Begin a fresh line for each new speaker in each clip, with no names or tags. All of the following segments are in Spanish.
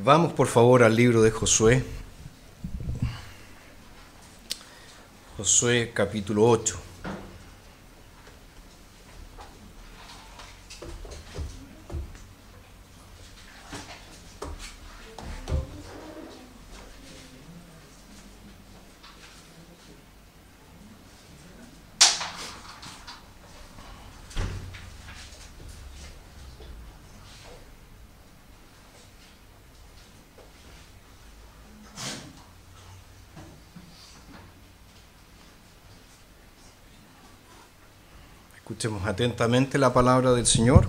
Vamos por favor al libro de Josué. Josué capítulo 8. Escuchemos atentamente la palabra del Señor,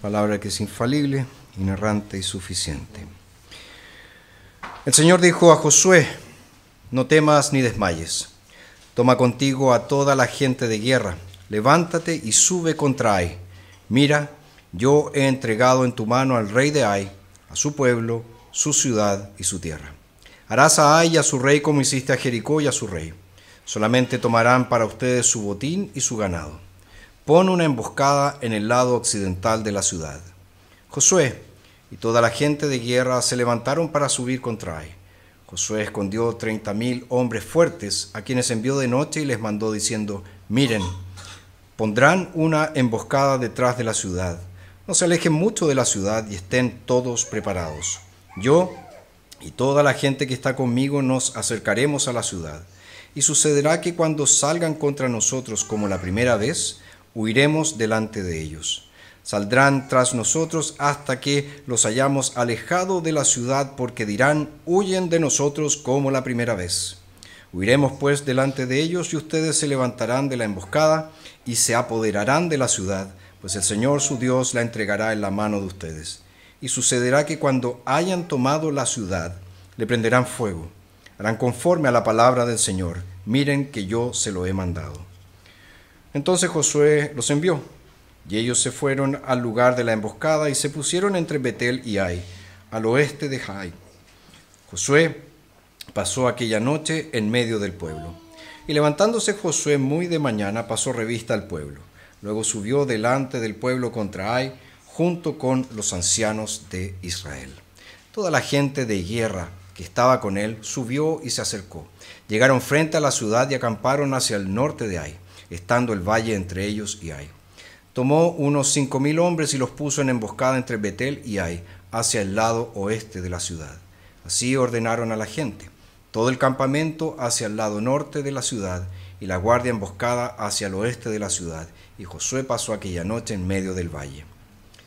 palabra que es infalible, inerrante y suficiente. El Señor dijo a Josué: no temas ni desmayes. Toma contigo a toda la gente de guerra, levántate y sube contra Ai. Mira, yo he entregado en tu mano al rey de Ai, a su pueblo, su ciudad y su tierra. Harás a Ai y a su rey como hiciste a Jericó y a su rey. Solamente tomarán para ustedes su botín y su ganado. Pon una emboscada en el lado occidental de la ciudad. Josué y toda la gente de guerra se levantaron para subir contra Ai. Josué escondió 30,000 hombres fuertes, a quienes envió de noche y les mandó diciendo: miren, pondrán una emboscada detrás de la ciudad. No se alejen mucho de la ciudad y estén todos preparados. Yo y toda la gente que está conmigo nos acercaremos a la ciudad. Y sucederá que cuando salgan contra nosotros como la primera vez, huiremos delante de ellos. Saldrán tras nosotros hasta que los hayamos alejado de la ciudad, porque dirán: huyen de nosotros como la primera vez. Huiremos pues delante de ellos, y ustedes se levantarán de la emboscada y se apoderarán de la ciudad, pues el Señor su Dios la entregará en la mano de ustedes. Y sucederá que cuando hayan tomado la ciudad, le prenderán fuego. Harán conforme a la palabra del Señor. Miren que yo se lo he mandado. Entonces Josué los envió, y ellos se fueron al lugar de la emboscada y se pusieron entre Betel y Ai, al oeste de Ai. Josué pasó aquella noche en medio del pueblo. Y levantándose Josué muy de mañana, pasó revista al pueblo. Luego subió delante del pueblo contra Ai, junto con los ancianos de Israel. Toda la gente de guerra que estaba con él subió y se acercó. Llegaron frente a la ciudad y acamparon hacia el norte de Ai, estando el valle entre ellos y Ai. Tomó unos 5,000 hombres y los puso en emboscada entre Betel y Ai, hacia el lado oeste de la ciudad. Así ordenaron a la gente: todo el campamento hacia el lado norte de la ciudad, y la guardia emboscada hacia el oeste de la ciudad. Y Josué pasó aquella noche en medio del valle.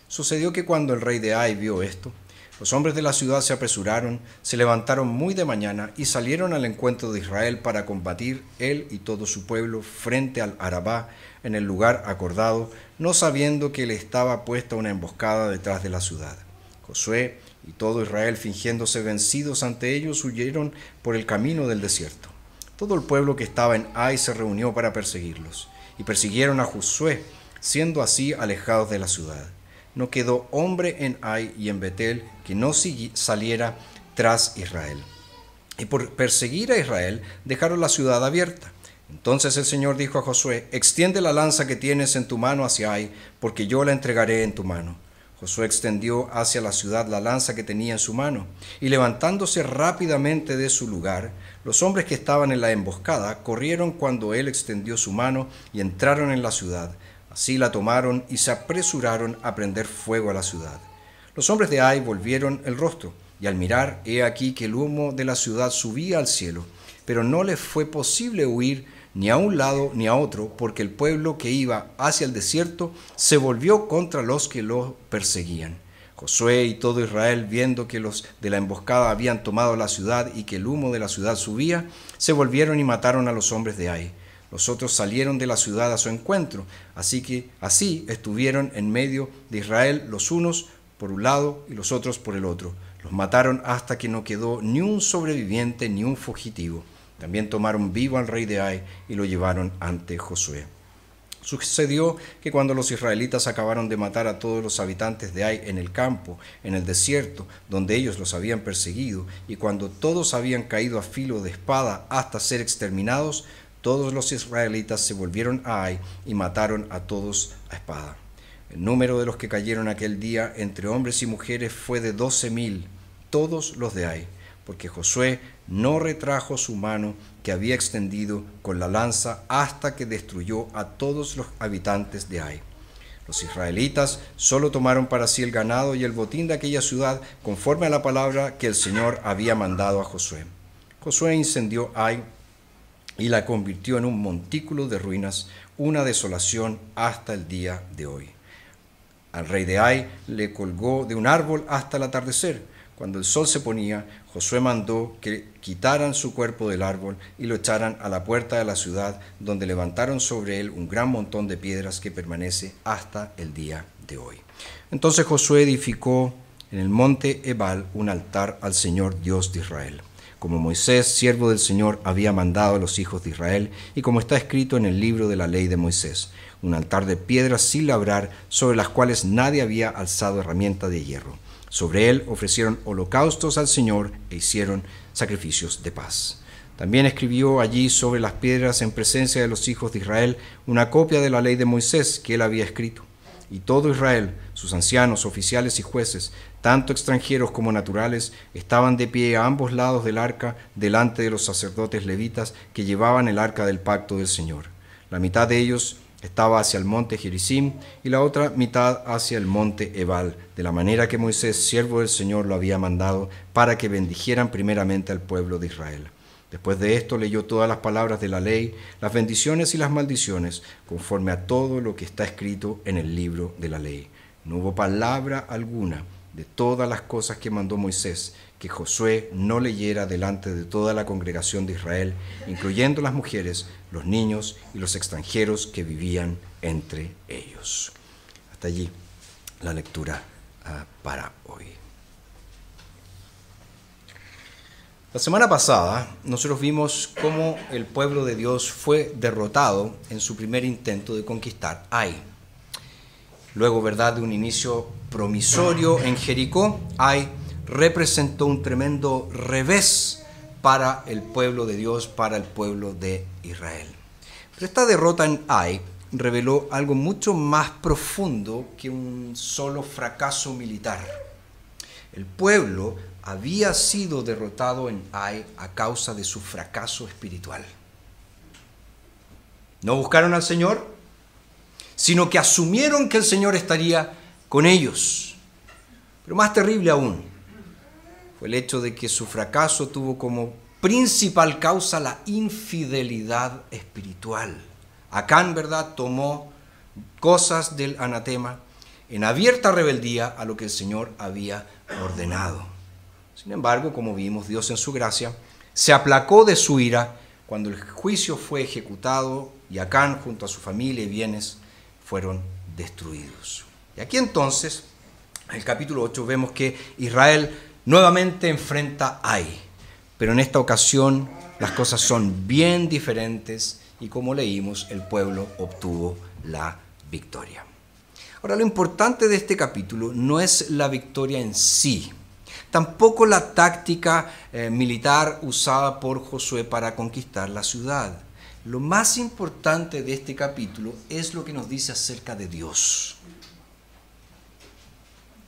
Sucedió que cuando el rey de Ai vio esto, los hombres de la ciudad se apresuraron, se levantaron muy de mañana y salieron al encuentro de Israel para combatir él y todo su pueblo frente al Arabá, en el lugar acordado, no sabiendo que le estaba puesta una emboscada detrás de la ciudad. Josué y todo Israel, fingiéndose vencidos ante ellos, huyeron por el camino del desierto. Todo el pueblo que estaba en Ai se reunió para perseguirlos, y persiguieron a Josué, siendo así alejados de la ciudad. No quedó hombre en Ai y en Betel que no saliera tras Israel. Y por perseguir a Israel dejaron la ciudad abierta. Entonces el Señor dijo a Josué: extiende la lanza que tienes en tu mano hacia Ai, porque yo la entregaré en tu mano. Josué extendió hacia la ciudad la lanza que tenía en su mano, y levantándose rápidamente de su lugar, los hombres que estaban en la emboscada corrieron cuando él extendió su mano y entraron en la ciudad. Así la tomaron y se apresuraron a prender fuego a la ciudad. Los hombres de Ai volvieron el rostro, y al mirar, he aquí que el humo de la ciudad subía al cielo, pero no les fue posible huir ni a un lado ni a otro, porque el pueblo que iba hacia el desierto se volvió contra los que lo perseguían. Josué y todo Israel, viendo que los de la emboscada habían tomado la ciudad y que el humo de la ciudad subía, se volvieron y mataron a los hombres de Ai. Los otros salieron de la ciudad a su encuentro, así estuvieron en medio de Israel, los unos por un lado y los otros por el otro. Los mataron hasta que no quedó ni un sobreviviente ni un fugitivo. También tomaron vivo al rey de Ai y lo llevaron ante Josué. Sucedió que cuando los israelitas acabaron de matar a todos los habitantes de Ai en el campo, en el desierto, donde ellos los habían perseguido, y cuando todos habían caído a filo de espada hasta ser exterminados, todos los israelitas se volvieron a Ai y mataron a todos a espada. El número de los que cayeron aquel día entre hombres y mujeres fue de 12,000, todos los de Ai, porque Josué no retrajo su mano que había extendido con la lanza hasta que destruyó a todos los habitantes de Ai. Los israelitas solo tomaron para sí el ganado y el botín de aquella ciudad conforme a la palabra que el Señor había mandado a Josué. Josué incendió Ai y la convirtió en un montículo de ruinas, una desolación hasta el día de hoy. Al rey de Ai le colgó de un árbol hasta el atardecer. Cuando el sol se ponía, Josué mandó que quitaran su cuerpo del árbol y lo echaran a la puerta de la ciudad, donde levantaron sobre él un gran montón de piedras que permanece hasta el día de hoy. Entonces Josué edificó en el monte Ebal un altar al Señor Dios de Israel, como Moisés, siervo del Señor, había mandado a los hijos de Israel, y como está escrito en el libro de la ley de Moisés, un altar de piedras sin labrar, sobre las cuales nadie había alzado herramienta de hierro. Sobre él ofrecieron holocaustos al Señor e hicieron sacrificios de paz. También escribió allí sobre las piedras en presencia de los hijos de Israel una copia de la ley de Moisés que él había escrito. Y todo Israel, sus ancianos, oficiales y jueces, tanto extranjeros como naturales, estaban de pie a ambos lados del arca delante de los sacerdotes levitas que llevaban el arca del pacto del Señor. La mitad de ellos estaba hacia el monte Gerizim y la otra mitad hacia el monte Ebal, de la manera que Moisés, siervo del Señor, lo había mandado para que bendijeran primeramente al pueblo de Israel. Después de esto leyó todas las palabras de la ley, las bendiciones y las maldiciones, conforme a todo lo que está escrito en el libro de la ley. No hubo palabra alguna de todas las cosas que mandó Moisés que Josué no leyera delante de toda la congregación de Israel, incluyendo las mujeres, los niños y los extranjeros que vivían entre ellos. Hasta allí la lectura para hoy. La semana pasada nosotros vimos cómo el pueblo de Dios fue derrotado en su primer intento de conquistar Ai. Luego, ¿verdad?, de un inicio promisorio en Jericó, Ai representó un tremendo revés para el pueblo de Dios, para el pueblo de Israel. Pero esta derrota en Ai reveló algo mucho más profundo que un solo fracaso militar. El pueblo había sido derrotado en Ai a causa de su fracaso espiritual. No buscaron al Señor, sino que asumieron que el Señor estaría con ellos. Pero más terrible aún fue el hecho de que su fracaso tuvo como principal causa la infidelidad espiritual. Acán, ¿verdad?, tomó cosas del anatema en abierta rebeldía a lo que el Señor había ordenado. Sin embargo, como vimos, Dios en su gracia se aplacó de su ira cuando el juicio fue ejecutado y Acán, junto a su familia y bienes, fueron destruidos. Y aquí entonces, en el capítulo 8, vemos que Israel nuevamente enfrenta a Ai, pero en esta ocasión las cosas son bien diferentes y, como leímos, el pueblo obtuvo la victoria. Ahora, lo importante de este capítulo no es la victoria en sí, tampoco la táctica militar usada por Josué para conquistar la ciudad. Lo más importante de este capítulo es lo que nos dice acerca de Dios.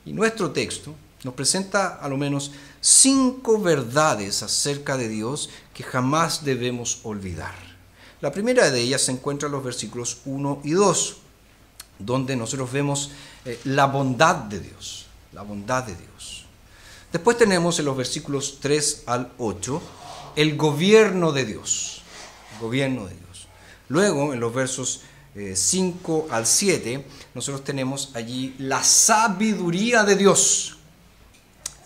Y nuestro texto nos presenta a lo menos 5 verdades acerca de Dios que jamás debemos olvidar. La primera de ellas se encuentra en los versículos 1 y 2, donde nosotros vemos la bondad de Dios, la bondad de Dios. Después tenemos en los versículos 3 al 8 el gobierno de Dios, el gobierno de Dios. Luego, en los versos 5 al 7, nosotros tenemos allí la sabiduría de Dios.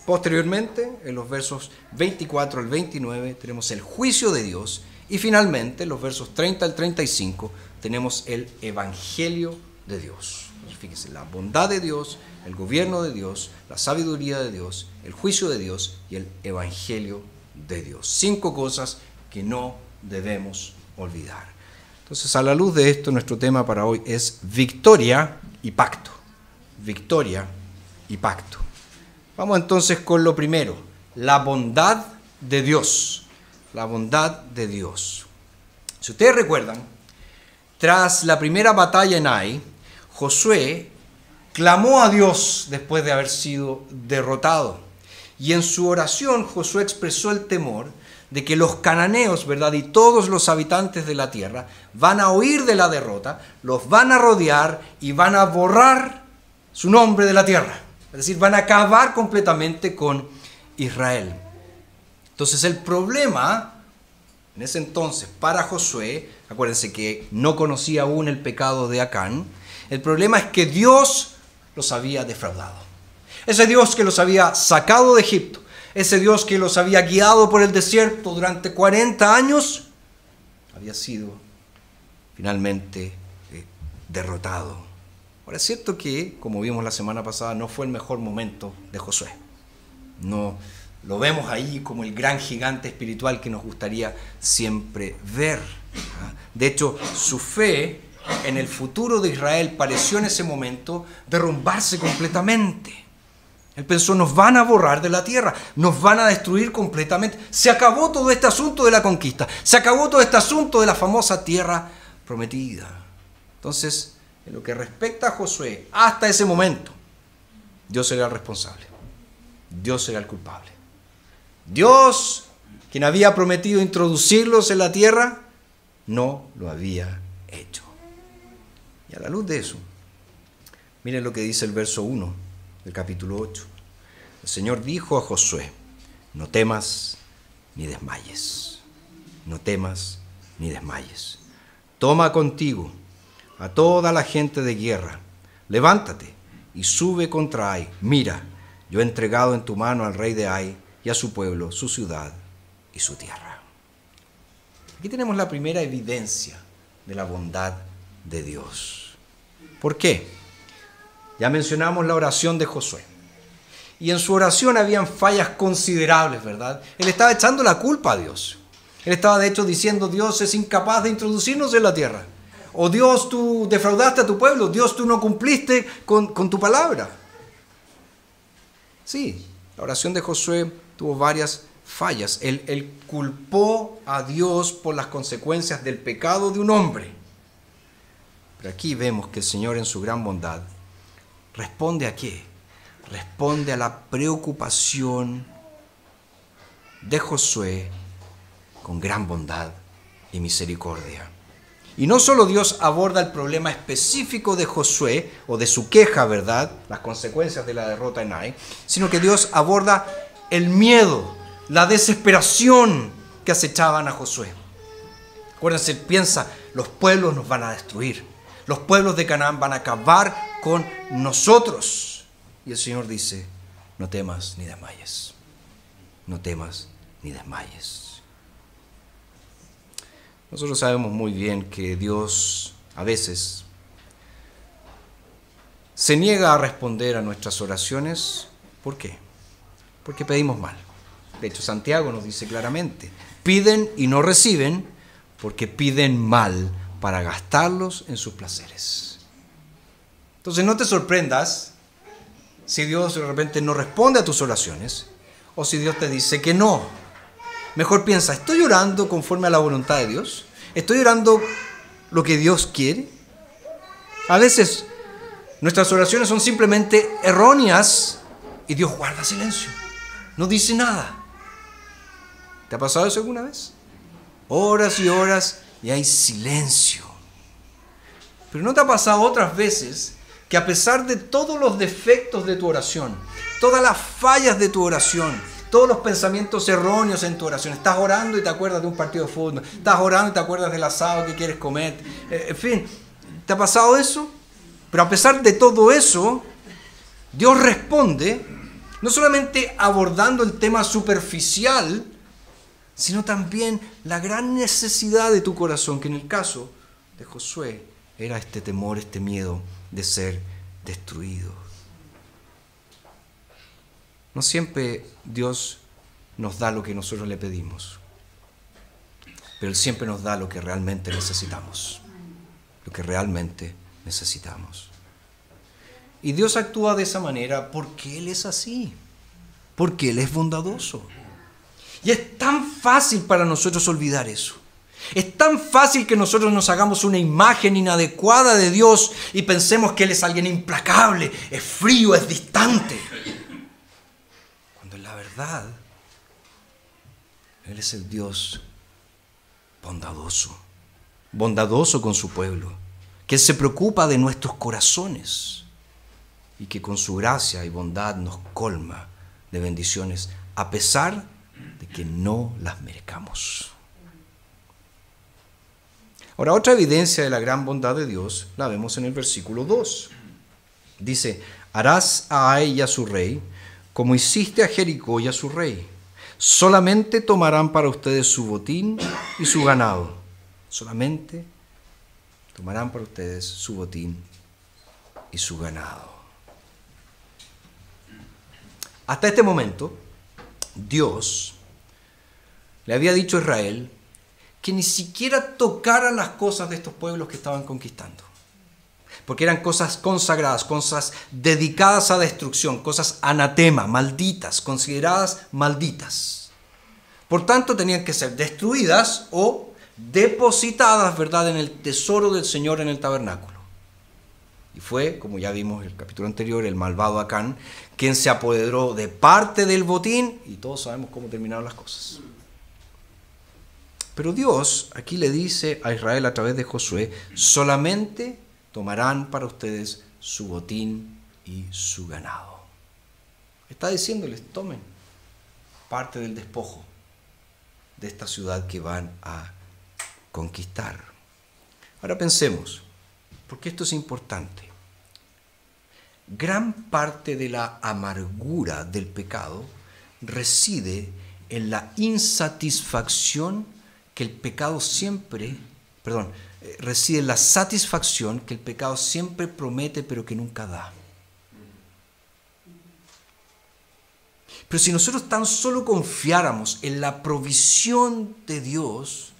Posteriormente, en los versos 24 al 29, tenemos el juicio de Dios. Y finalmente, en los versos 30 al 35, tenemos el evangelio de Dios. Entonces, fíjense, la bondad de Dios, el gobierno de Dios, la sabiduría de Dios, el juicio de Dios y el evangelio de Dios. 5 cosas que no debemos olvidar. Entonces, a la luz de esto, nuestro tema para hoy es victoria y pacto. Victoria y pacto. Vamos entonces con lo primero, la bondad de Dios. La bondad de Dios. Si ustedes recuerdan, tras la primera batalla en Ai, Josué clamó a Dios después de haber sido derrotado. Y en su oración Josué expresó el temor de que los cananeos, ¿verdad?, y todos los habitantes de la tierra van a oír de la derrota, los van a rodear y van a borrar su nombre de la tierra. Es decir, van a acabar completamente con Israel. Entonces el problema en ese entonces para Josué, acuérdense que no conocía aún el pecado de Acán, el problema es que Dios los había defraudado. Ese Dios que los había sacado de Egipto, ese Dios que los había guiado por el desierto durante 40 años, había sido finalmente derrotado. Ahora es cierto que, como vimos la semana pasada, no fue el mejor momento de Josué. No lo vemos ahí como el gran gigante espiritual que nos gustaría siempre ver. De hecho, su fe en el futuro de Israel pareció en ese momento derrumbarse completamente. Él pensó, nos van a borrar de la tierra, nos van a destruir completamente. Se acabó todo este asunto de la conquista, se acabó todo este asunto de la famosa tierra prometida. Entonces, en lo que respecta a Josué, hasta ese momento, Dios era el responsable, Dios era el culpable. Dios, quien había prometido introducirlos en la tierra, no lo había hecho. Y a la luz de eso, miren lo que dice el verso 1 del capítulo 8. El Señor dijo a Josué, no temas ni desmayes, no temas ni desmayes. Toma contigo a toda la gente de guerra, levántate y sube contra Ai. Mira, yo he entregado en tu mano al rey de Ai y a su pueblo, su ciudad y su tierra. Aquí tenemos la primera evidencia de la bondad de Dios. ¿Por qué? Ya mencionamos la oración de Josué. Y en su oración habían fallas considerables, ¿verdad? Él estaba echando la culpa a Dios. Él estaba de hecho diciendo, Dios es incapaz de introducirnos en la tierra. O Dios, tú defraudaste a tu pueblo. Dios, tú no cumpliste con tu palabra. Sí, la oración de Josué tuvo varias fallas. Él culpó a Dios por las consecuencias del pecado de un hombre. Pero aquí vemos que el Señor en su gran bondad ¿responde a qué? Responde a la preocupación de Josué con gran bondad y misericordia. Y no solo Dios aborda el problema específico de Josué, o de su queja, ¿verdad?, las consecuencias de la derrota en Ai, sino que Dios aborda el miedo, la desesperación que acechaban a Josué. Acuérdense, piensa, los pueblos nos van a destruir. Los pueblos de Canaán van a acabar con nosotros. Y el Señor dice, no temas ni desmayes. No temas ni desmayes. Nosotros sabemos muy bien que Dios a veces se niega a responder a nuestras oraciones. ¿Por qué? Porque pedimos mal. De hecho, Santiago nos dice claramente, piden y no reciben porque piden mal para gastarlos en sus placeres. Entonces no te sorprendas si Dios de repente no responde a tus oraciones o si Dios te dice que no. Mejor piensa, ¿estoy orando conforme a la voluntad de Dios? ¿Estoy orando lo que Dios quiere? A veces nuestras oraciones son simplemente erróneas y Dios guarda silencio, no dice nada. ¿Te ha pasado eso alguna vez? Horas y horas y hay silencio. Pero ¿no te ha pasado otras veces que a pesar de todos los defectos de tu oración, todas las fallas de tu oración, todos los pensamientos erróneos en tu oración, estás orando y te acuerdas de un partido de fútbol, estás orando y te acuerdas del asado que quieres comer, en fin, ¿te ha pasado eso? Pero a pesar de todo eso, Dios responde, no solamente abordando el tema superficial, sino también la gran necesidad de tu corazón, que en el caso de Josué era este temor, este miedo de ser destruido. No siempre Dios nos da lo que nosotros le pedimos, pero Él siempre nos da lo que realmente necesitamos, lo que realmente necesitamos. Y Dios actúa de esa manera porque Él es así, porque Él es bondadoso. Y es tan fácil para nosotros olvidar eso. Es tan fácil que nosotros nos hagamos una imagen inadecuada de Dios y pensemos que Él es alguien implacable, es frío, es distante. Cuando en la verdad, Él es el Dios bondadoso, bondadoso con su pueblo, que Él se preocupa de nuestros corazones y que con su gracia y bondad nos colma de bendiciones a pesar de que no las merezcamos. Ahora, otra evidencia de la gran bondad de Dios la vemos en el versículo 2. Dice: harás a Ai y a su rey como hiciste a Jericó y a su rey. Solamente tomarán para ustedes su botín y su ganado. Solamente tomarán para ustedes su botín y su ganado. Hasta este momento, Dios le había dicho a Israel que ni siquiera tocara las cosas de estos pueblos que estaban conquistando. Porque eran cosas consagradas, cosas dedicadas a destrucción, cosas anatema, malditas, consideradas malditas. Por tanto, tenían que ser destruidas o depositadas, ¿verdad?, en el tesoro del Señor en el tabernáculo. Y fue, como ya vimos en el capítulo anterior, el malvado Acán, quien se apoderó de parte del botín, y todos sabemos cómo terminaron las cosas. Pero Dios aquí le dice a Israel a través de Josué: solamente tomarán para ustedes su botín y su ganado. Está diciéndoles: tomen parte del despojo de esta ciudad que van a conquistar. Ahora pensemos, porque esto es importante. Gran parte de la amargura del pecado reside en la insatisfacción que el pecado siempre, reside en la satisfacción que el pecado siempre promete pero que nunca da. Pero si nosotros tan solo confiáramos en la provisión de Dios,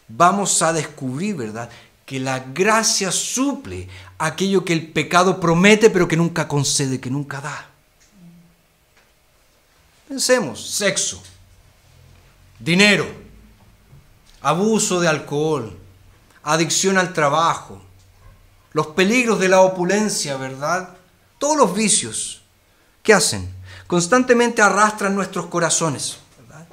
vamos a descubrir, ¿verdad?, que la gracia suple aquello que el pecado promete pero que nunca concede, que nunca da. Pensemos: sexo, dinero, abuso de alcohol, adicción al trabajo, los peligros de la opulencia, ¿verdad? Todos los vicios, ¿qué hacen? Constantemente arrastran nuestros corazones, ¿verdad?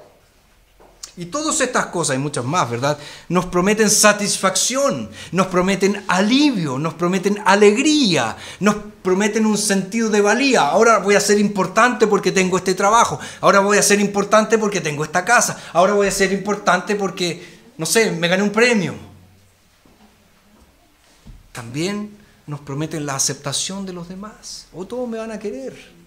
Y todas estas cosas y muchas más, ¿verdad?, nos prometen satisfacción, nos prometen alivio, nos prometen alegría, nos prometen un sentido de valía. Ahora voy a ser importante porque tengo este trabajo, ahora voy a ser importante porque tengo esta casa, ahora voy a ser importante porque, no sé, me gané un premio. También nos prometen la aceptación de los demás. O todos me van a querer.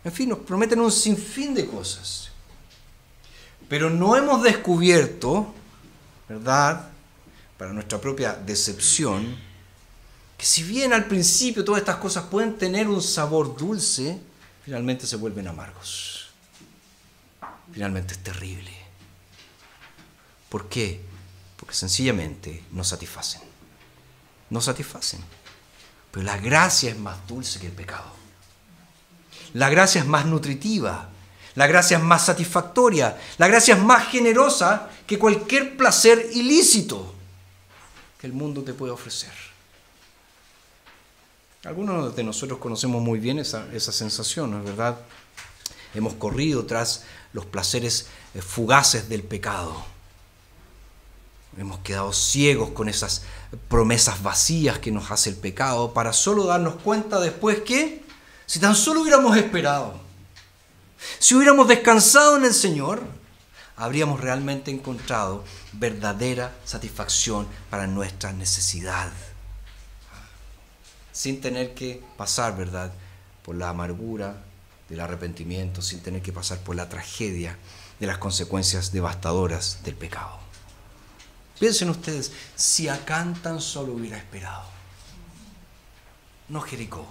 En fin, nos prometen un sinfín de cosas. Pero no hemos descubierto, ¿verdad?, para nuestra propia decepción, que si bien al principio todas estas cosas pueden tener un sabor dulce, finalmente se vuelven amargos. Finalmente es terrible. ¿Por qué? Porque sencillamente no satisfacen. No satisfacen. Pero la gracia es más dulce que el pecado. La gracia es más nutritiva. La gracia es más satisfactoria. La gracia es más generosa que cualquier placer ilícito que el mundo te puede ofrecer. Algunos de nosotros conocemos muy bien esa sensación, ¿no es verdad? Hemos corrido tras los placeres fugaces del pecado. Hemos quedado ciegos con esas promesas vacías que nos hace el pecado, para solo darnos cuenta después que, si tan solo hubiéramos esperado, si hubiéramos descansado en el Señor, habríamos realmente encontrado verdadera satisfacción para nuestra necesidad, sin tener que pasar, ¿verdad?, por la amargura del arrepentimiento, sin tener que pasar por la tragedia de las consecuencias devastadoras del pecado. Piensen ustedes, si Acán tan solo hubiera esperado, no Jericó,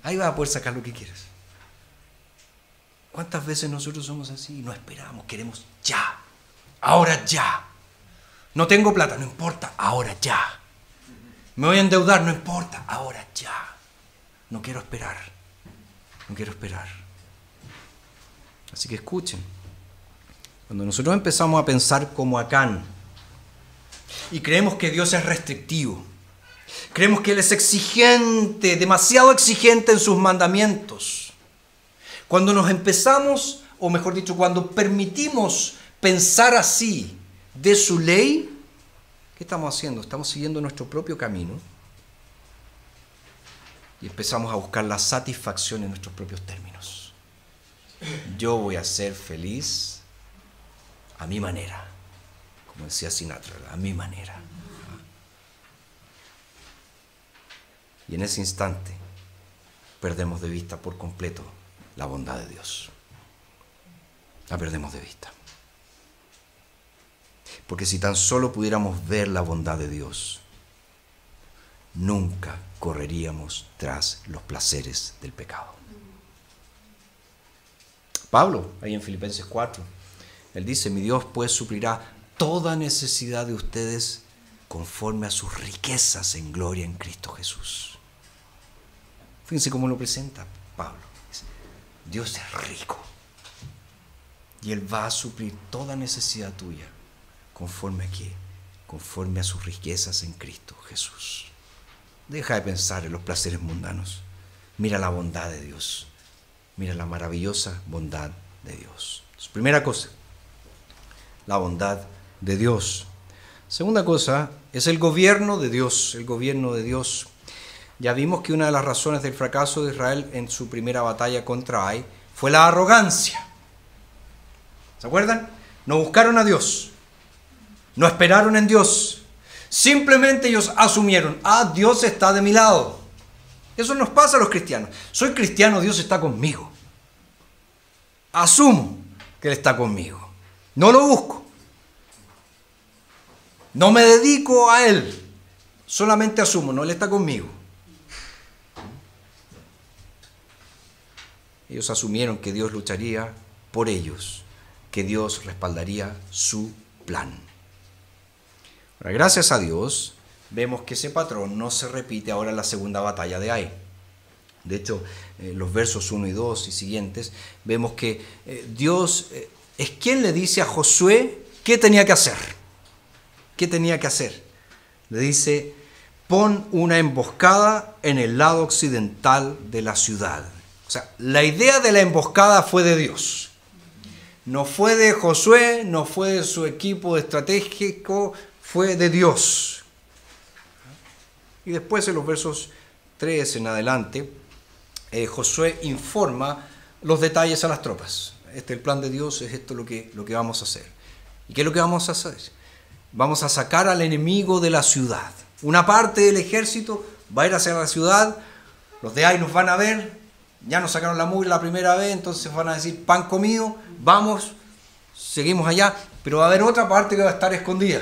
ahí vas a poder sacar lo que quieres. ¿Cuántas veces nosotros somos así? No esperamos, queremos ya, ahora ya. No tengo plata, no importa, ahora ya. Me voy a endeudar, no importa, ahora ya. No quiero esperar, no quiero esperar. Así que escuchen. Cuando nosotros empezamos a pensar como Acán y creemos que Dios es restrictivo, creemos que Él es exigente, demasiado exigente en sus mandamientos, Cuando nos empezamos, o mejor dicho, cuando permitimos pensar así de su ley, ¿qué estamos haciendo? Estamos siguiendo nuestro propio camino y empezamos a buscar la satisfacción en nuestros propios términos. Yo voy a ser feliz a mi manera, como decía Sinatra, a mi manera. Y en ese instante perdemos de vista por completo la bondad de Dios. La perdemos de vista. Porque si tan solo pudiéramos ver la bondad de Dios, nunca correríamos tras los placeres del pecado. Pablo, ahí en Filipenses 4, él dice: mi Dios pues suplirá toda necesidad de ustedes conforme a sus riquezas en gloria en Cristo Jesús. Fíjense cómo lo presenta Pablo. Dice, Dios es rico y Él va a suplir toda necesidad tuya. ¿Conforme a qué? Conforme a sus riquezas en Cristo Jesús. Deja de pensar en los placeres mundanos. Mira la bondad de Dios. Mira la maravillosa bondad de Dios. Entonces, primera cosa, la bondad de Dios. Segunda cosa es el gobierno de Dios. El gobierno de Dios. Ya vimos que una de las razones del fracaso de Israel en su primera batalla contra Ai fue la arrogancia. ¿Se acuerdan? No buscaron a Dios. No esperaron en Dios. Simplemente ellos asumieron: Dios está de mi lado. Eso nos pasa a los cristianos. Soy cristiano, Dios está conmigo. Asumo que Él está conmigo. No lo busco. No me dedico a Él. Solamente asumo, no, Él está conmigo. Ellos asumieron que Dios lucharía por ellos, que Dios respaldaría su plan. Ahora, gracias a Dios, vemos que ese patrón no se repite ahora en la segunda batalla de Ai. De hecho, los versos 1 y 2 y siguientes, vemos que Dios es quien le dice a Josué qué tenía que hacer. ¿Qué tenía que hacer? Le dice: pon una emboscada en el lado occidental de la ciudad. O sea, la idea de la emboscada fue de Dios. No fue de Josué, no fue de su equipo estratégico, fue de Dios. Y después en los versos 3 en adelante, Josué informa los detalles a las tropas. Este es el plan de Dios, es esto lo que vamos a hacer. ¿Y qué es lo que vamos a hacer? Vamos a sacar al enemigo de la ciudad. Una parte del ejército va a ir hacia la ciudad, los de Ai nos van a ver, ya nos sacaron la mugre la primera vez, entonces van a decir: pan comido, vamos, seguimos allá, pero va a haber otra parte que va a estar escondida.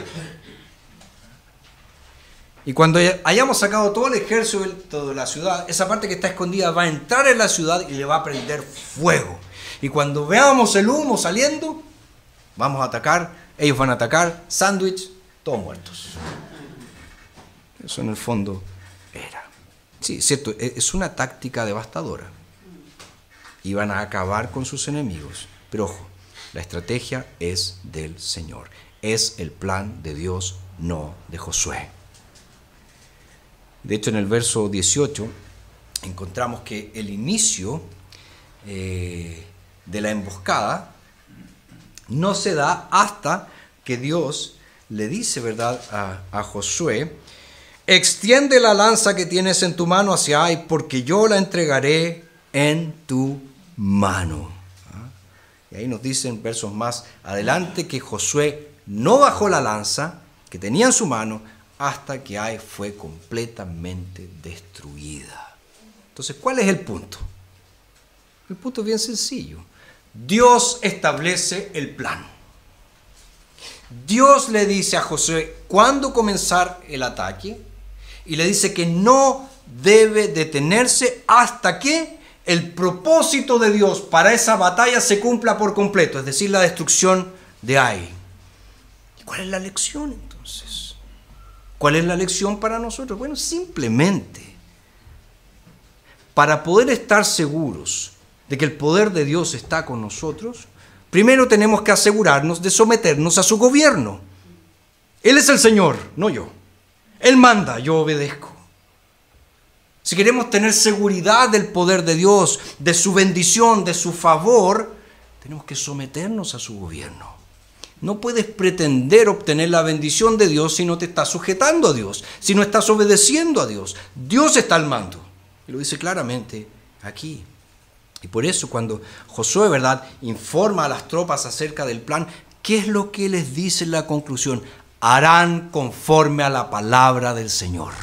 Y cuando hayamos sacado todo el ejército de la ciudad, esa parte que está escondida va a entrar en la ciudad y le va a prender fuego. Y cuando veamos el humo saliendo, vamos a atacar, ellos van a atacar, sándwich, todos muertos. Eso en el fondo era. Sí, cierto, es una táctica devastadora. Y van a acabar con sus enemigos. Pero ojo, la estrategia es del Señor. Es el plan de Dios, no de Josué. De hecho, en el verso 18 encontramos que el inicio de la emboscada no se da hasta que Dios le dice, ¿verdad?, a Josué: extiende la lanza que tienes en tu mano hacia Ai, porque yo la entregaré en tu mano. Y ahí nos dicen versos más adelante que Josué no bajó la lanza que tenía en su mano hasta que Ai fue completamente destruida. Entonces, ¿cuál es el punto? El punto es bien sencillo. Dios establece el plan. Dios le dice a Josué cuándo comenzar el ataque y le dice que no debe detenerse hasta que el propósito de Dios para esa batalla se cumpla por completo, es decir, la destrucción de Ai. ¿Y cuál es la lección entonces? ¿Cuál es la lección para nosotros? Bueno, simplemente para poder estar seguros de que el poder de Dios está con nosotros, primero tenemos que asegurarnos de someternos a su gobierno. Él es el Señor, no yo. Él manda, yo obedezco. si queremos tener seguridad del poder de Dios, de su bendición, de su favor, tenemos que someternos a su gobierno. No puedes pretender obtener la bendición de Dios si no te estás sujetando a Dios, si no estás obedeciendo a Dios. Dios está al mando. Y lo dice claramente aquí. Y por eso cuando Josué, ¿verdad?, informa a las tropas acerca del plan, ¿qué es lo que les dice en la conclusión? Harán conforme a la palabra del Señor.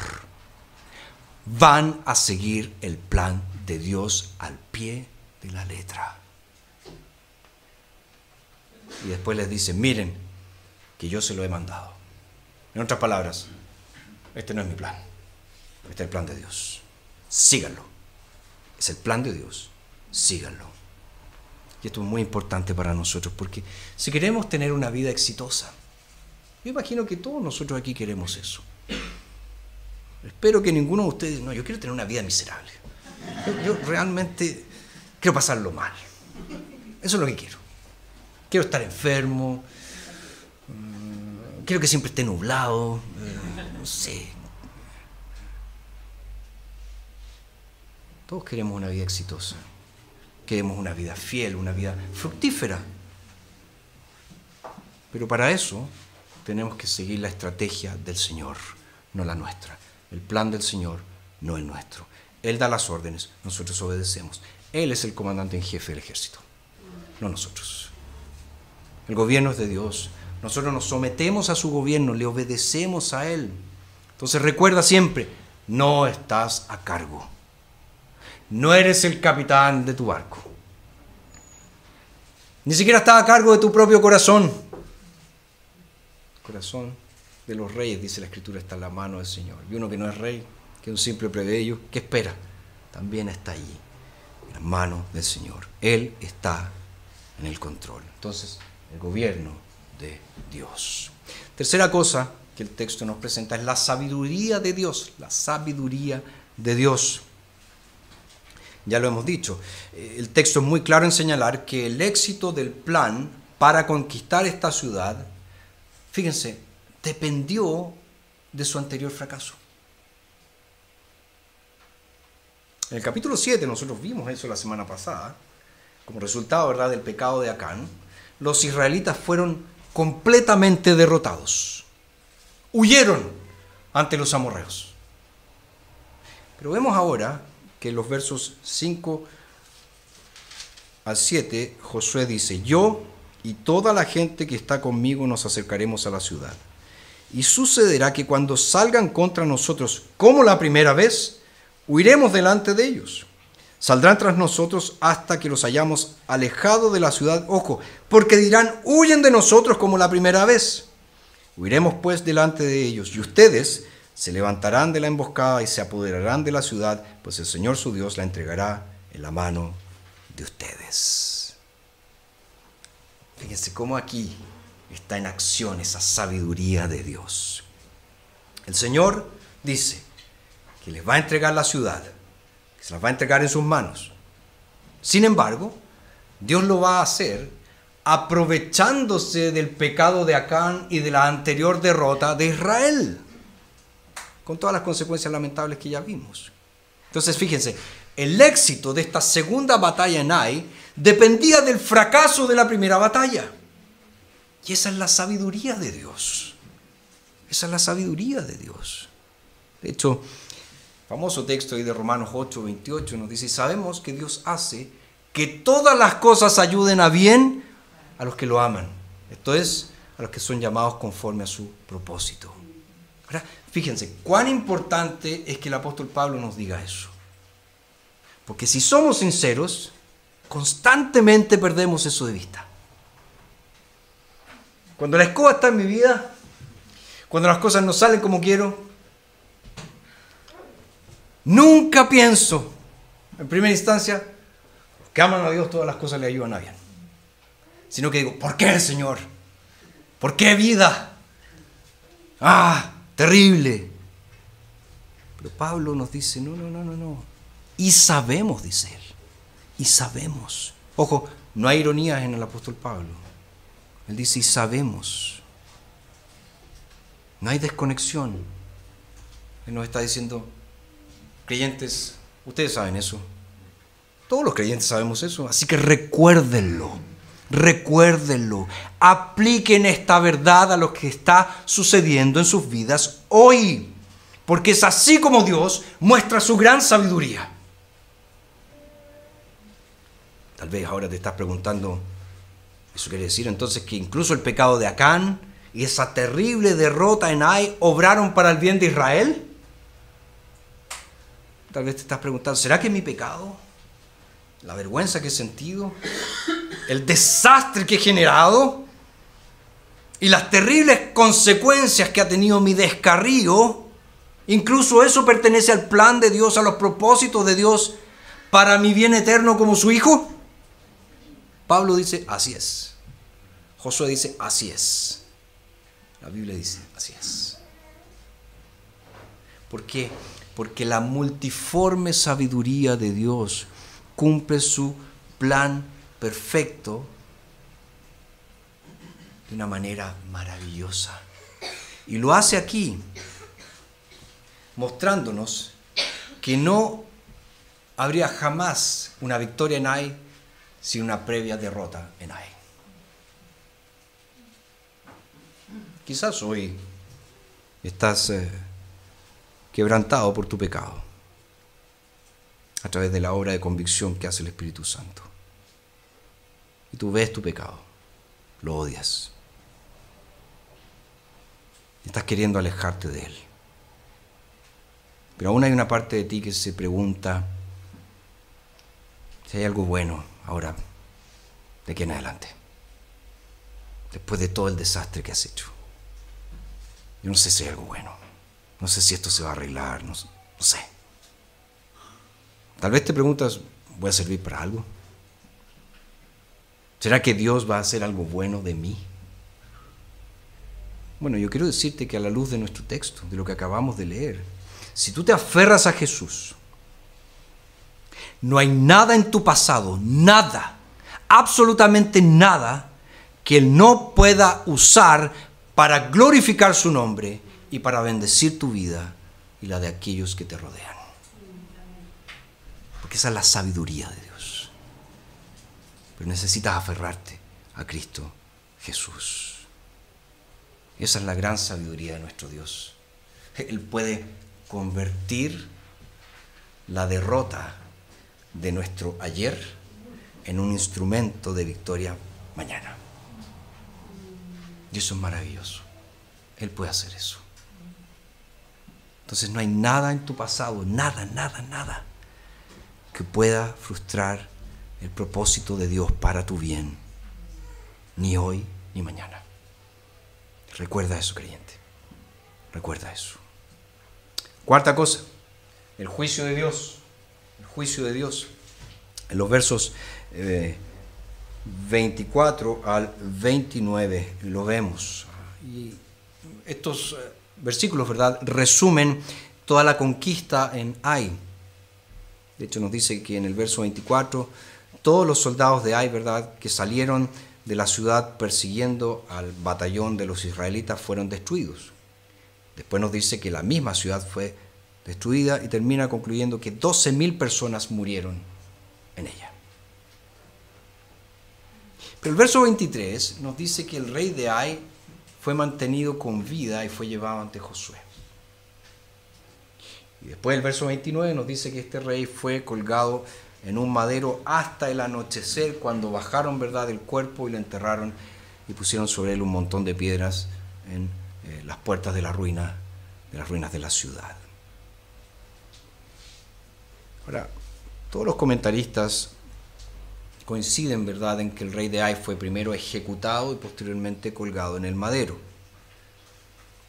Van a seguir el plan de Dios al pie de la letra. Y después les dice, miren, que yo se lo he mandado. En otras palabras, este no es mi plan. Este es el plan de Dios. Síganlo. Es el plan de Dios. Síganlo. Y esto es muy importante para nosotros, porque si queremos tener una vida exitosa, yo imagino que todos nosotros aquí queremos eso. Espero que ninguno de ustedes, no, yo quiero tener una vida miserable. Yo realmente quiero pasarlo mal. Eso es lo que quiero. Quiero estar enfermo, quiero que siempre esté nublado, no sé. Todos queremos una vida exitosa, queremos una vida fiel, una vida fructífera. Pero para eso tenemos que seguir la estrategia del Señor, no la nuestra. El plan del Señor, no el nuestro. Él da las órdenes, nosotros obedecemos. Él es el comandante en jefe del ejército, no nosotros. El gobierno es de Dios. Nosotros nos sometemos a su gobierno, le obedecemos a Él. Entonces recuerda siempre, no estás a cargo. No eres el capitán de tu barco. Ni siquiera estás a cargo de tu propio corazón. El corazón de los reyes, dice la Escritura, está en la mano del Señor. Y uno que no es rey, que es un simple plebeyo, ¿qué espera? También está allí, en la mano del Señor. Él está en el control. Entonces, el gobierno de Dios. Tercera cosa que el texto nos presenta es la sabiduría de Dios. La sabiduría de Dios. Ya lo hemos dicho. El texto es muy claro en señalar que el éxito del plan para conquistar esta ciudad, fíjense, dependió de su anterior fracaso. En el capítulo 7, nosotros vimos eso la semana pasada, como resultado, ¿verdad?, del pecado de Acán. Los israelitas fueron completamente derrotados. Huyeron ante los amorreos. Pero vemos ahora que en los versos 5 al 7, Josué dice, yo y toda la gente que está conmigo nos acercaremos a la ciudad. Y sucederá que cuando salgan contra nosotros como la primera vez, huiremos delante de ellos. Saldrán tras nosotros hasta que los hayamos alejado de la ciudad. Ojo, porque dirán, huyen de nosotros como la primera vez. Huiremos pues delante de ellos, y ustedes se levantarán de la emboscada y se apoderarán de la ciudad, pues el Señor su Dios la entregará en la mano de ustedes. Fíjense cómo aquí está en acción esa sabiduría de Dios. El Señor dice que les va a entregar la ciudad, que se las va a entregar en sus manos. Sin embargo, Dios lo va a hacer aprovechándose del pecado de Acán y de la anterior derrota de Israel, con todas las consecuencias lamentables que ya vimos. Entonces, fíjense, el éxito de esta segunda batalla en Ai dependía del fracaso de la primera batalla. Y esa es la sabiduría de Dios. Esa es la sabiduría de Dios. De hecho, famoso texto ahí de Romanos 8:28 nos dice, sabemos que Dios hace que todas las cosas ayuden a bien a los que lo aman. Esto es, a los que son llamados conforme a su propósito. Ahora, fíjense, cuán importante es que el apóstol Pablo nos diga eso. Porque si somos sinceros, constantemente perdemos eso de vista. Cuando la escoba está en mi vida, cuando las cosas no salen como quiero, nunca pienso, en primera instancia, que aman a Dios, todas las cosas le ayudan a bien. Sino que digo, ¿por qué, Señor? ¿Por qué vida? ¡Ah! Terrible. Pero Pablo nos dice, no. Y sabemos, dice él. Y sabemos. Ojo, no hay ironías en el apóstol Pablo. Él dice, y sabemos. No hay desconexión. Él nos está diciendo, Creyentes, ustedes saben eso. Todos los creyentes sabemos eso. Así que recuérdenlo. Recuérdenlo. Apliquen esta verdad a lo que está sucediendo en sus vidas hoy. Porque es así como Dios muestra su gran sabiduría. Tal vez ahora te estás preguntando, ¿eso quiere decir entonces que incluso el pecado de Acán y esa terrible derrota en Ai obraron para el bien de Israel? Tal vez te estás preguntando, ¿será que mi pecado, la vergüenza que he sentido, el desastre que he generado y las terribles consecuencias que ha tenido mi descarrío, incluso eso pertenece al plan de Dios, a los propósitos de Dios para mi bien eterno como su hijo? Pablo dice, así es. Josué dice, así es. La Biblia dice, así es. ¿Por qué? Porque la multiforme sabiduría de Dios cumple su plan perfecto de una manera maravillosa. Y lo hace aquí, mostrándonos que no habría jamás una victoria en Ai sin una previa derrota en Ai. Quizás hoy estás quebrantado por tu pecado a través de la obra de convicción que hace el Espíritu Santo. Y tú ves tu pecado, lo odias. Estás queriendo alejarte de él. Pero aún hay una parte de ti que se pregunta si hay algo bueno ahora, de aquí en adelante, después de todo el desastre que has hecho. Yo no sé si hay algo bueno, no sé si esto se va a arreglar, no sé. Tal vez te preguntas, ¿voy a servir para algo? ¿Será que Dios va a hacer algo bueno de mí? Bueno, yo quiero decirte que a la luz de nuestro texto, de lo que acabamos de leer, si tú te aferras a Jesús, no hay nada en tu pasado, nada, absolutamente nada, que Él no pueda usar para glorificar su nombre y para bendecir tu vida y la de aquellos que te rodean. Porque esa es la sabiduría de Dios. Pero necesitas aferrarte a Cristo Jesús. Esa es la gran sabiduría de nuestro Dios. Él puede convertir la derrota de nuestro ayer en un instrumento de victoria mañana. Y eso es maravilloso. Él puede hacer eso. Entonces no hay nada en tu pasado, nada que pueda frustrar el propósito de Dios para tu bien, ni hoy ni mañana. Recuerda eso, creyente. Recuerda eso. Cuarta cosa, el juicio de Dios. El juicio de Dios. En los versos 24 al 29 lo vemos. Y estos versículos, ¿verdad?, resumen toda la conquista en Ai. De hecho, nos dice que en el verso 24, todos los soldados de Ai, ¿verdad?, que salieron de la ciudad persiguiendo al batallón de los israelitas fueron destruidos. Después nos dice que la misma ciudad fue destruida y termina concluyendo que 12,000 personas murieron en ella. Pero el verso 23 nos dice que el rey de Ai fue mantenido con vida y fue llevado ante Josué. Y después el verso 29 nos dice que este rey fue colgado en un madero hasta el anochecer, cuando bajaron, ¿verdad?, el cuerpo y lo enterraron y pusieron sobre él un montón de piedras en las puertas de las ruinas de la ciudad. Ahora, todos los comentaristas coinciden, ¿verdad?, en que el rey de Ai fue primero ejecutado y posteriormente colgado en el madero.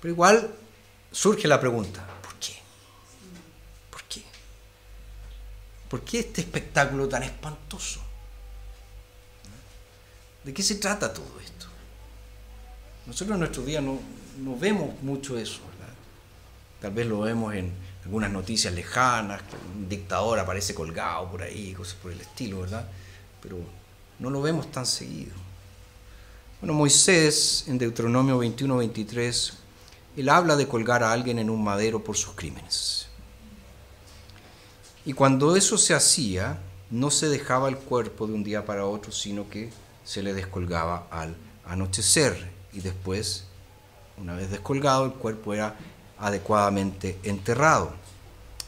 Pero igual surge la pregunta, ¿por qué? ¿Por qué? ¿Por qué este espectáculo tan espantoso? ¿De qué se trata todo esto? Nosotros en nuestros días no vemos mucho eso, ¿verdad? Tal vez lo vemos en algunas noticias lejanas, que un dictador aparece colgado por ahí, cosas por el estilo, ¿verdad? Pero no lo vemos tan seguido. Bueno, Moisés, en Deuteronomio 21-23, él habla de colgar a alguien en un madero por sus crímenes. Y cuando eso se hacía, no se dejaba el cuerpo de un día para otro, sino que se le descolgaba al anochecer. Y después, una vez descolgado, el cuerpo era adecuadamente enterrado.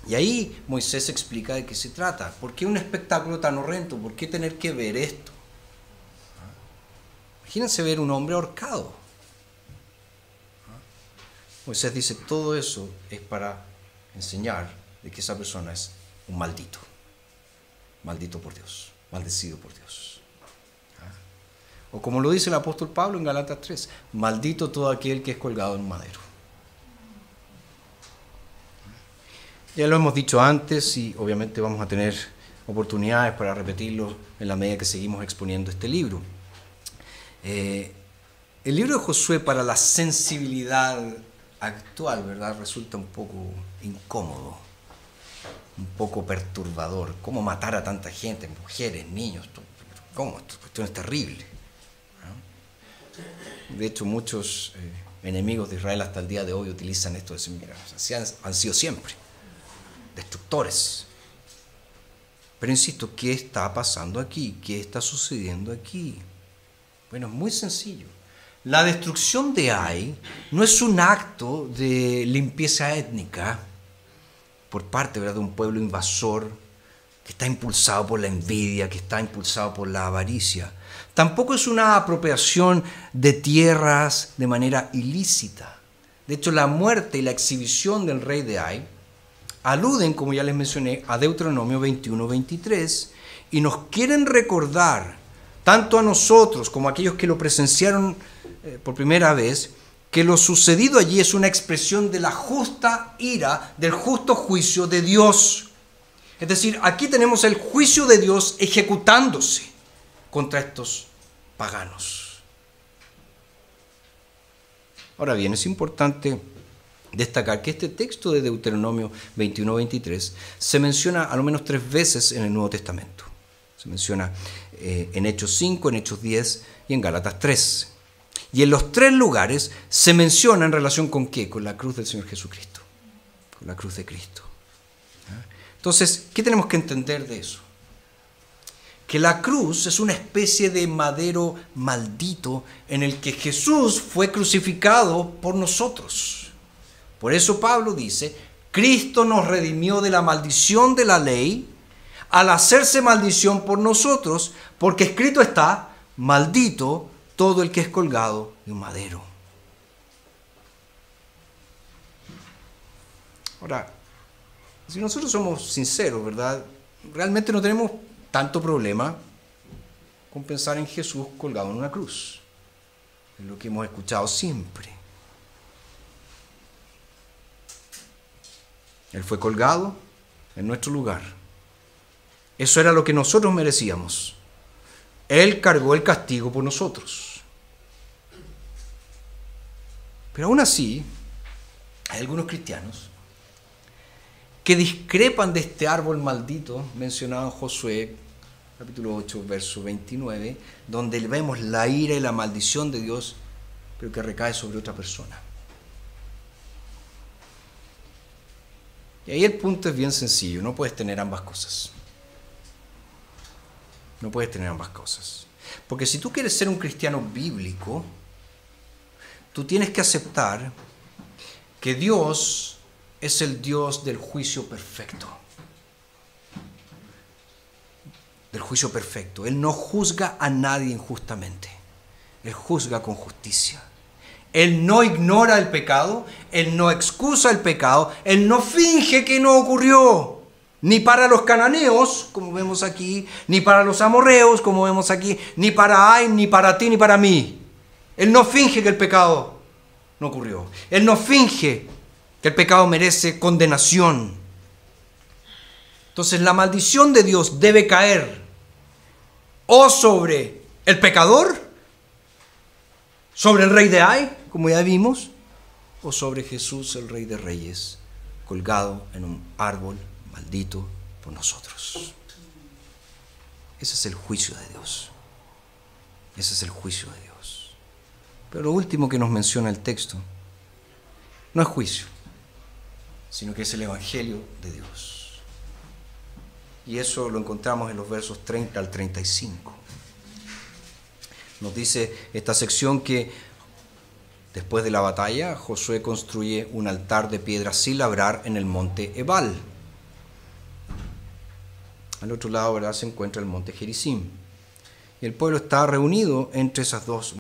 Y ahí Moisés explica de qué se trata. ¿Por qué un espectáculo tan horrendo? ¿Por qué tener que ver esto? Imagínense ver un hombre ahorcado. Moisés dice, todo eso es para enseñar de que esa persona es un maldito. Maldito por Dios, maldecido por Dios. O como lo dice el apóstol Pablo en Galatas 3, maldito todo aquel que es colgado en un madero. Ya lo hemos dicho antes y obviamente vamos a tener oportunidades para repetirlo en la medida que seguimos exponiendo este libro. El libro de Josué para la sensibilidad actual, ¿verdad?, resulta un poco incómodo, un poco perturbador. ¿Cómo matar a tanta gente, mujeres, niños? ¿Cómo? Esta cuestión es terrible. De hecho, muchos enemigos de Israel hasta el día de hoy utilizan esto de decir, mira, así han sido siempre, destructores. Pero insisto, ¿qué está pasando aquí? ¿Qué está sucediendo aquí? Bueno, es muy sencillo. La destrucción de Ai no es un acto de limpieza étnica por parte, ¿verdad?, de un pueblo invasor que está impulsado por la envidia, que está impulsado por la avaricia. Tampoco es una apropiación de tierras de manera ilícita. De hecho, la muerte y la exhibición del rey de Ai aluden, como ya les mencioné, a Deuteronomio 21-23 y nos quieren recordar, tanto a nosotros como a aquellos que lo presenciaron por primera vez, que lo sucedido allí es una expresión de la justa ira, del justo juicio de Dios. Es decir, aquí tenemos el juicio de Dios ejecutándose contra estos paganos. Ahora bien, es importante destacar que este texto de Deuteronomio 21-23 se menciona a lo menos 3 veces en el Nuevo Testamento. Se menciona en Hechos 5, en Hechos 10 y en Gálatas 3. Y en los 3 lugares se menciona en relación con ¿qué? Con la cruz del Señor Jesucristo, con la cruz de Cristo. Entonces, ¿qué tenemos que entender de eso? Que la cruz es una especie de madero maldito en el que Jesús fue crucificado por nosotros. Por eso Pablo dice, Cristo nos redimió de la maldición de la ley al hacerse maldición por nosotros, porque escrito está, maldito todo el que es colgado de un madero. Ahora, si nosotros somos sinceros, ¿verdad?, realmente no tenemos tanto problema con pensar en Jesús colgado en una cruz. Es lo que hemos escuchado siempre. Él fue colgado en nuestro lugar. Eso era lo que nosotros merecíamos. Él cargó el castigo por nosotros. Pero aún así, hay algunos cristianos que discrepan de este árbol maldito mencionado en Josué, capítulo 8, verso 29, donde vemos la ira y la maldición de Dios, pero que recae sobre otra persona. Y ahí el punto es bien sencillo, no puedes tener ambas cosas. No puedes tener ambas cosas. Porque si tú quieres ser un cristiano bíblico, tú tienes que aceptar que Dios es el Dios del juicio perfecto. Del juicio perfecto. Él no juzga a nadie injustamente. Él juzga con justicia. Él no ignora el pecado. Él no excusa el pecado. Él no finge que no ocurrió. Ni para los cananeos, como vemos aquí, ni para los amorreos, como vemos aquí, ni para Ai, ni para ti, ni para mí. Él no finge que el pecado no ocurrió. Él no finge que el pecado merece condenación. Entonces la maldición de Dios debe caer o sobre el pecador, sobre el rey de Ai, como ya vimos, o sobre Jesús, el Rey de Reyes, colgado en un árbol maldito por nosotros. Ese es el juicio de Dios. Ese es el juicio de Dios. Pero lo último que nos menciona el texto no es juicio, sino que es el Evangelio de Dios. Y eso lo encontramos en los versos 30 al 35. Nos dice esta sección que después de la batalla, Josué construye un altar de piedra sin labrar en el monte Ebal. Al otro lado, ¿verdad?, se encuentra el monte Gerizim. Y el pueblo está reunido entre esos dos